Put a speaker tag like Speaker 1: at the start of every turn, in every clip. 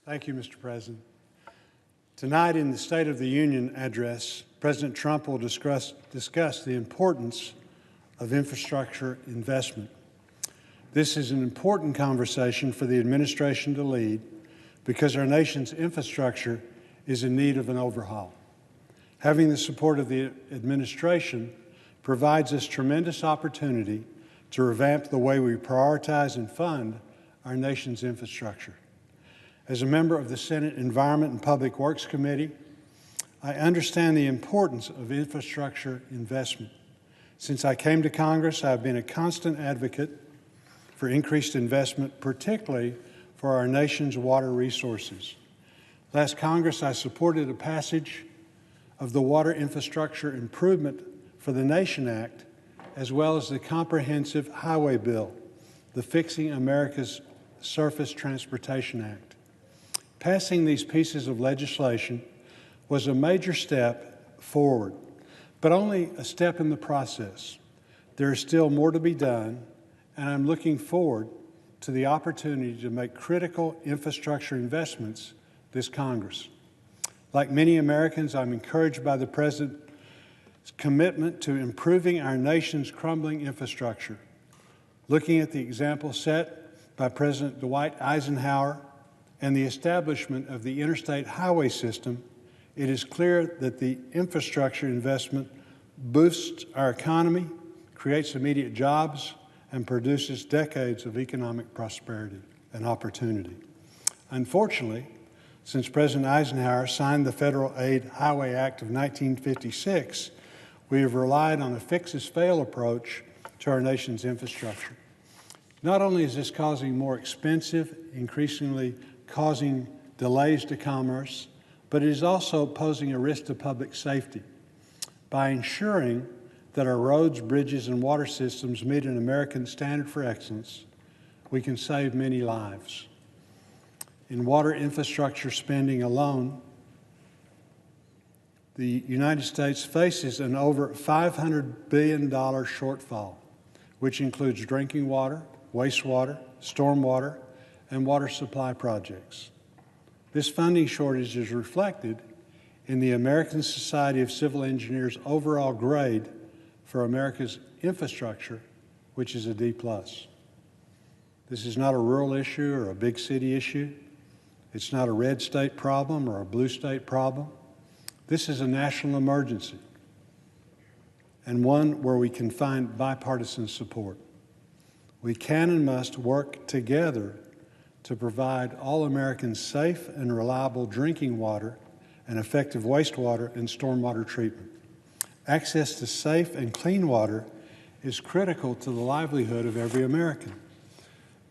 Speaker 1: Thank you, Mr. President. Tonight in the State of the Union address, President Trump will discuss the importance of infrastructure investment. This is an important conversation for the administration to lead because our nation's infrastructure is in need of an overhaul. Having the support of the administration provides us tremendous opportunity to revamp the way we prioritize and fund our nation's infrastructure. As a member of the Senate Environment and Public Works Committee, I understand the importance of infrastructure investment. Since I came to Congress, I have been a constant advocate for increased investment, particularly for our nation's water resources. Last Congress, I supported a passage of the Water Infrastructure Improvement for the Nation Act, as well as the Comprehensive Highway Bill, the Fixing America's Surface Transportation Act. Passing these pieces of legislation was a major step forward, but only a step in the process. There is still more to be done, and I'm looking forward to the opportunity to make critical infrastructure investments this Congress. Like many Americans, I'm encouraged by the President's commitment to improving our nation's crumbling infrastructure. Looking at the example set by President Dwight Eisenhower and the establishment of the interstate highway system, it is clear that the infrastructure investment boosts our economy, creates immediate jobs, and produces decades of economic prosperity and opportunity. Unfortunately, since President Eisenhower signed the Federal Aid Highway Act of 1956, we have relied on a fix-as-fail approach to our nation's infrastructure. Not only is this causing more expensive, increasingly causing delays to commerce, but it is also posing a risk to public safety. By ensuring that our roads, bridges, and water systems meet an American standard for excellence, we can save many lives. In water infrastructure spending alone, the United States faces an over $500 billion shortfall, which includes drinking water, wastewater, stormwater, and water supply projects. This funding shortage is reflected in the American Society of Civil Engineers' overall grade for America's infrastructure, which is a D+. This is not a rural issue or a big city issue. It's not a red state problem or a blue state problem. This is a national emergency, and one where we can find bipartisan support. We can and must work together to provide all Americans safe and reliable drinking water and effective wastewater and stormwater treatment. Access to safe and clean water is critical to the livelihood of every American.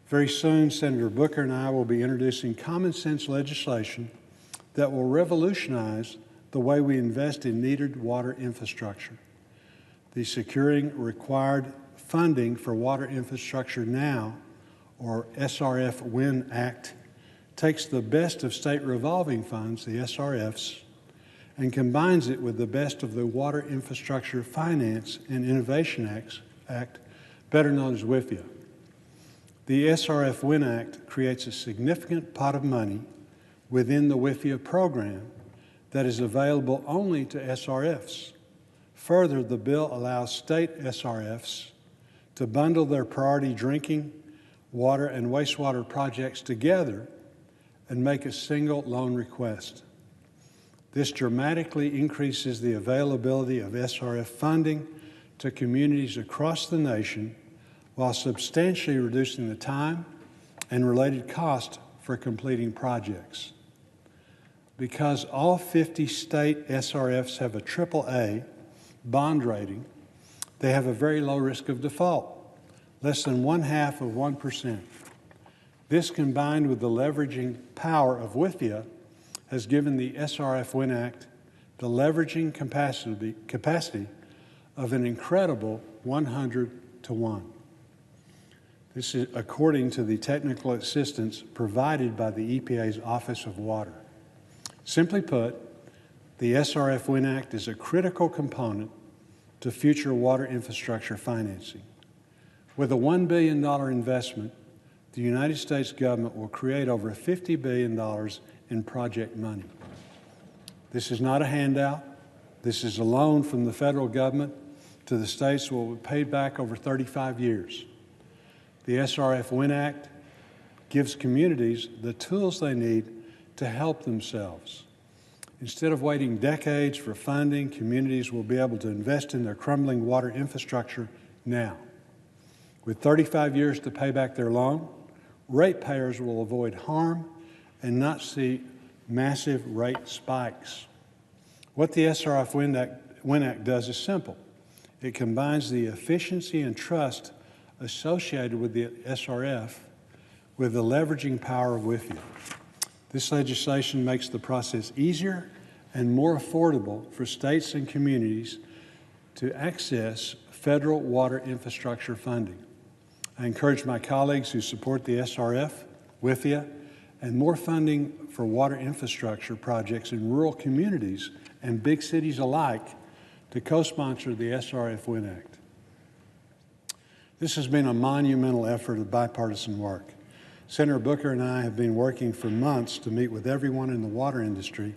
Speaker 1: Very soon, Senator Booker and I will be introducing common sense legislation that will revolutionize the way we invest in needed water infrastructure. The Securing Required Funding for Water Infrastructure Now, or SRF WIN Act, takes the best of state revolving funds, the SRFs, and combines it with the best of the Water Infrastructure Finance and Innovation Act, better known as WIFIA. The SRF WIN Act creates a significant pot of money within the WIFIA program that is available only to SRFs. Further, the bill allows state SRFs to bundle their priority drinking, water, and wastewater projects together and make a single loan request. This dramatically increases the availability of SRF funding to communities across the nation while substantially reducing the time and related cost for completing projects. Because all 50 state SRFs have a AAA bond rating, they have a very low risk of default, less than 0.5%. This, combined with the leveraging power of WIFIA, has given the SRF WIN Act the leveraging capacity of an incredible 100-to-1. This is according to the technical assistance provided by the EPA's Office of Water. Simply put, the SRF WIN Act is a critical component to future water infrastructure financing. With a $1 billion investment, the United States government will create over $50 billion in project money. This is not a handout. This is a loan from the federal government to the states that will be paid back over 35 years. The SRF Win Act gives communities the tools they need to help themselves. Instead of waiting decades for funding, communities will be able to invest in their crumbling water infrastructure now. With 35 years to pay back their loan, ratepayers will avoid harm and not see massive rate spikes. What the SRF Win Act does is simple. It combines the efficiency and trust associated with the SRF with the leveraging power of WIFIA. This legislation makes the process easier and more affordable for states and communities to access federal water infrastructure funding. I encourage my colleagues who support the SRF, WIFIA, and more funding for water infrastructure projects in rural communities and big cities alike to co-sponsor the SRF Win Act. This has been a monumental effort of bipartisan work. Senator Booker and I have been working for months to meet with everyone in the water industry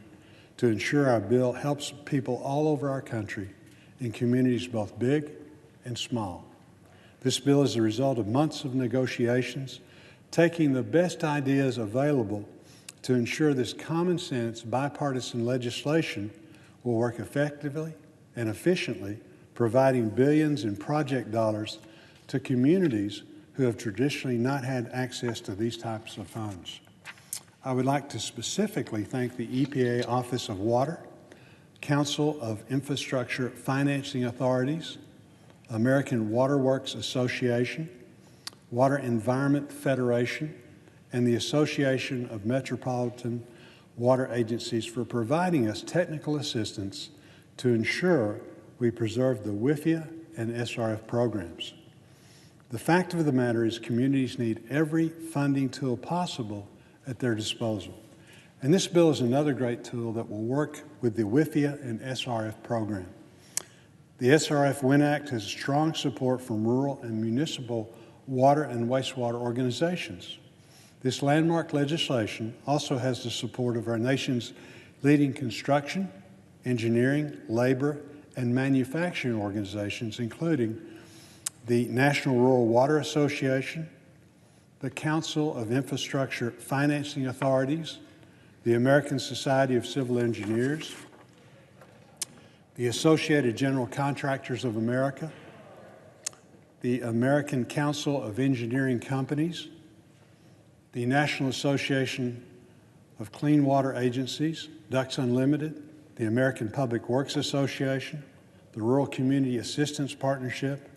Speaker 1: to ensure our bill helps people all over our country in communities both big and small. This bill is the result of months of negotiations, taking the best ideas available to ensure this common sense bipartisan legislation will work effectively and efficiently, providing billions in project dollars to communities who have traditionally not had access to these types of funds. I would like to specifically thank the EPA Office of Water, Council of Infrastructure Financing Authorities, American Water Works Association, Water Environment Federation, and the Association of Metropolitan Water Agencies for providing us technical assistance to ensure we preserve the WIFIA and SRF programs. The fact of the matter is communities need every funding tool possible at their disposal. And this bill is another great tool that will work with the WIFIA and SRF program. The SRF Win Act has strong support from rural and municipal water and wastewater organizations. This landmark legislation also has the support of our nation's leading construction, engineering, labor, and manufacturing organizations, including the National Rural Water Association, the Council of Infrastructure Financing Authorities, the American Society of Civil Engineers, the Associated General Contractors of America, the American Council of Engineering Companies, the National Association of Clean Water Agencies, Ducks Unlimited, the American Public Works Association, the Rural Community Assistance Partnership,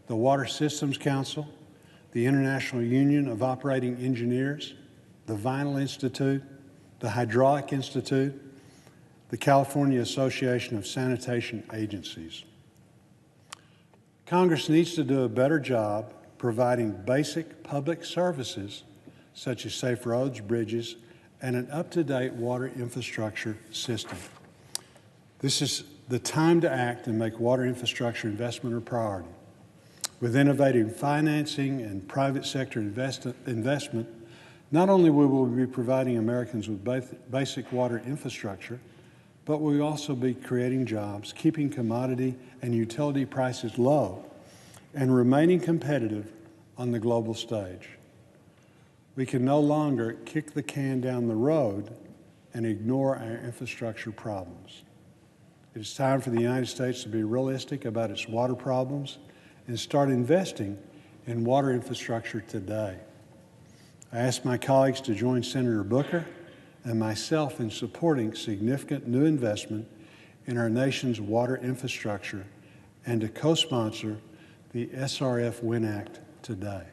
Speaker 1: the Water Systems Council, the International Union of Operating Engineers, the Vinyl Institute, the Hydraulic Institute, the California Association of Sanitation Agencies. Congress needs to do a better job providing basic public services such as safe roads, bridges, and an up-to-date water infrastructure system. This is the time to act and make water infrastructure investment a priority. With innovative financing and private sector investment, not only will we be providing Americans with basic water infrastructure, but we will also be creating jobs, keeping commodity and utility prices low, and remaining competitive on the global stage. We can no longer kick the can down the road and ignore our infrastructure problems. It is time for the United States to be realistic about its water problems and start investing in water infrastructure today. I ask my colleagues to join Senator Booker and myself in supporting significant new investment in our nation's water infrastructure and to co-sponsor the SRF Win Act today.